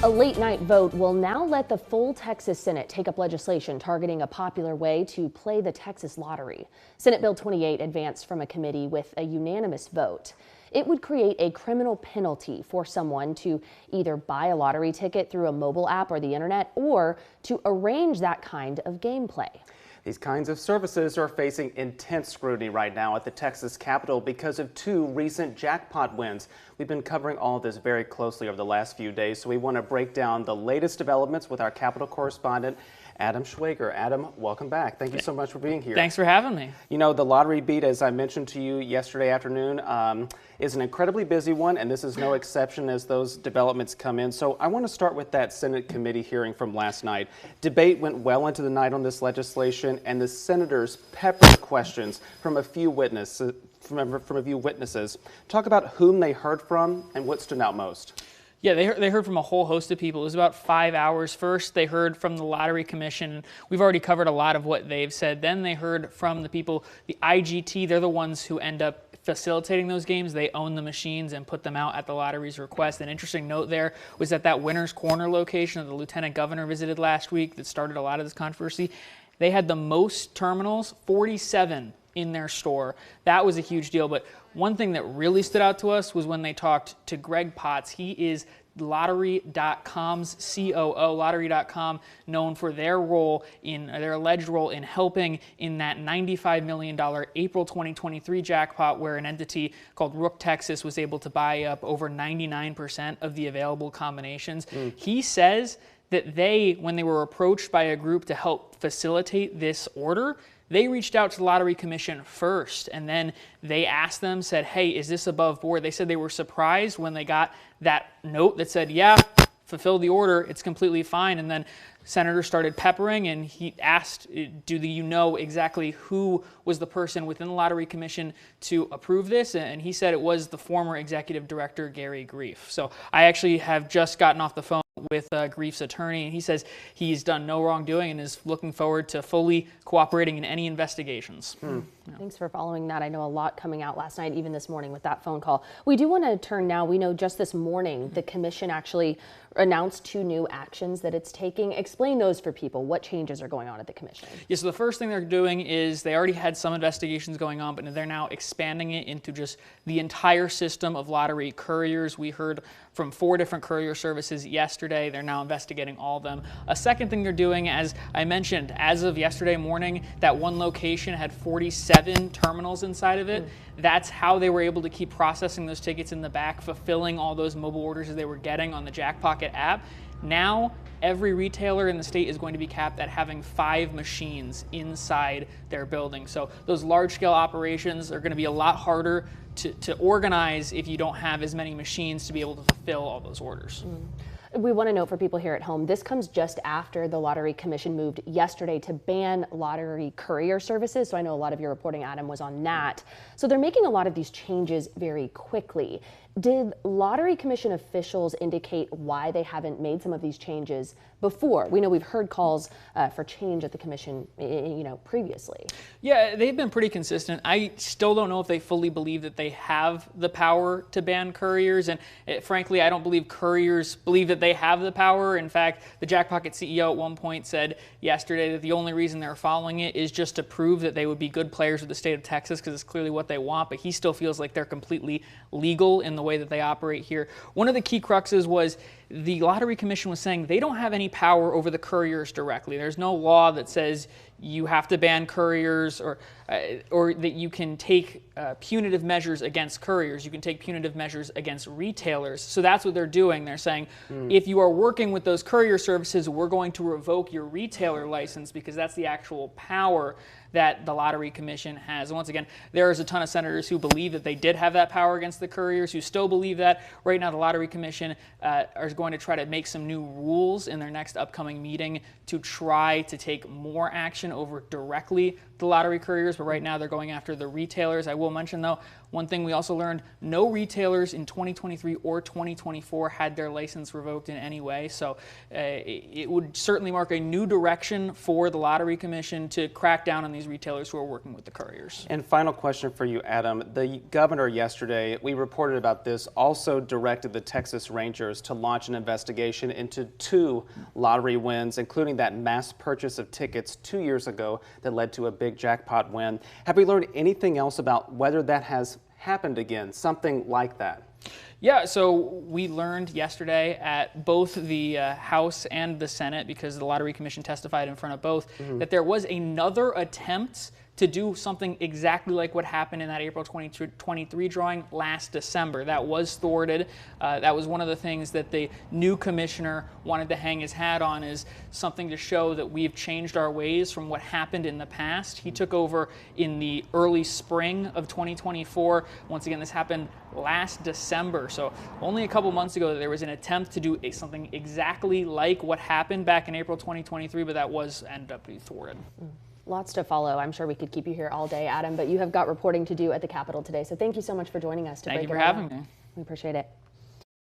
A late-night vote will now let the full Texas Senate take up legislation targeting a popular way to play the Texas lottery. Senate Bill 28 advanced from a committee with a unanimous vote. It would create a criminal penalty for someone to either buy a lottery ticket through a mobile app or the internet, or to arrange that kind of gameplay. These kinds of services are facing intense scrutiny right now at the Texas Capitol because of two recent jackpot wins. We've been covering all of this very closely over the last few days, so we want to break down the latest developments with our Capitol correspondent, Adam Schwager. Adam, welcome back. Thank you so much for being here. Thanks for having me. You know, the lottery beat, as I mentioned to you yesterday afternoon, is an incredibly busy one, and this is no exception as those developments come in. So I want to start with that Senate committee hearing from last night. Debate went well into the night on this legislation, and the senators peppered questions from a few witnesses. Talk about whom they heard from and what stood out most. Yeah, they heard from a whole host of people. It was about 5 hours. First, they heard from the Lottery Commission. We've already covered a lot of what they've said. Then they heard from the people, the IGT. They're the ones who end up facilitating those games. They own the machines and put them out at the lottery's request. An interesting note there was that Winner's Corner location that the Lieutenant Governor visited last week that started a lot of this controversy, they had the most terminals, 47 in their store. That was a huge deal. But one thing that really stood out to us was when they talked to Greg Potts. He is Lottery.com's COO, Lottery.com, known for their alleged role in helping in that $95 million April 2023 jackpot, where an entity called Rook Texas was able to buy up over 99% of the available combinations. He says that when they were approached by a group to help facilitate this order, they reached out to the Lottery Commission first, and then they asked them, said, hey, is this above board? They said they were surprised when they got that note that said, yeah, fulfill the order, it's completely fine. And then senators started peppering, and he asked, do you know exactly who was the person within the Lottery Commission to approve this? And he said it was the former executive director, Gary Grief. So I actually have just gotten off the phone with Grief's attorney, and he says he's done no wrongdoing and is looking forward to fully cooperating in any investigations. Yeah. Thanks for following that. I know a lot coming out last night, even this morning with that phone call. We do want to turn now. We know just this morning the commission actually announced 2 new actions that it's taking. Explain those for people. What changes are going on at the commission? Yeah, so the first thing they're doing is they already had some investigations going on, but they're now expanding it into just the entire system of lottery couriers. We heard from 4 different courier services yesterday. They're now investigating all of them. A second thing they're doing, as I mentioned, as of yesterday morning, that one location had 47 terminals inside of it. That's how they were able to keep processing those tickets in the back, fulfilling all those mobile orders that they were getting on the Jackpocket app. Now, every retailer in the state is going to be capped at having 5 machines inside their building. So those large-scale operations are going to be a lot harder to organize if you don't have as many machines to be able to fulfill all those orders. We want to note for people here at home, this comes just after the Lottery Commission moved yesterday to ban lottery courier services. So I know a lot of your reporting, Adam, was on that. So they're making a lot of these changes very quickly. Did Lottery Commission officials indicate why they haven't made some of these changes before? We know we've heard calls for change at the commission, previously. Yeah, they've been pretty consistent. I still don't know if they fully believe that they have the power to ban couriers, and frankly, I don't believe couriers believe that they have the power. In fact, the Jackpocket CEO at one point said yesterday that the only reason they're following it is just to prove that they would be good players with the state of Texas, because it's clearly what they want, but he still feels like they're completely legal in the way that they operate here. One of the key cruxes was the Lottery Commission was saying they don't have any power over the couriers directly. There's no law that says you have to ban couriers or that you can take punitive measures against couriers. You can take punitive measures against retailers. So that's what they're doing. They're saying, if you are working with those courier services, we're going to revoke your retailer license, because that's the actual power that the Lottery Commission has. And once again, there is a ton of senators who believe that they did have that power against the couriers, who still believe that. Right now, the Lottery Commission is going to try to make some new rules in their next upcoming meeting to try to take more action over directly the lottery couriers, but right now they're going after the retailers. I will mention, though, one thing we also learned, no retailers in 2023 or 2024 had their license revoked in any way. So it would certainly mark a new direction for the Lottery Commission to crack down on these retailers who are working with the couriers. And final question for you, Adam. The governor yesterday, we reported about this, also directed the Texas Rangers to launch launch an investigation into 2 lottery wins, including that mass purchase of tickets 2 years ago that led to a big jackpot win. Have we learned anything else about whether that has happened again, something like that? Yeah, so we learned yesterday at both the House and the Senate, because the Lottery Commission testified in front of both, that there was another attempt to do something exactly like what happened in that April 2023 drawing last December. That was thwarted. That was one of the things that the new commissioner wanted to hang his hat on, is something to show that we've changed our ways from what happened in the past. He took over in the early spring of 2024. Once again, this happened last December. So only a couple months ago there was an attempt to do something exactly like what happened back in April 2023, but that was ended up being thwarted. Lots to follow. I'm sure we could keep you here all day, Adam, but you have got reporting to do at the Capitol today. So thank you so much for joining us to break it all down. Thank you for having me. We appreciate it.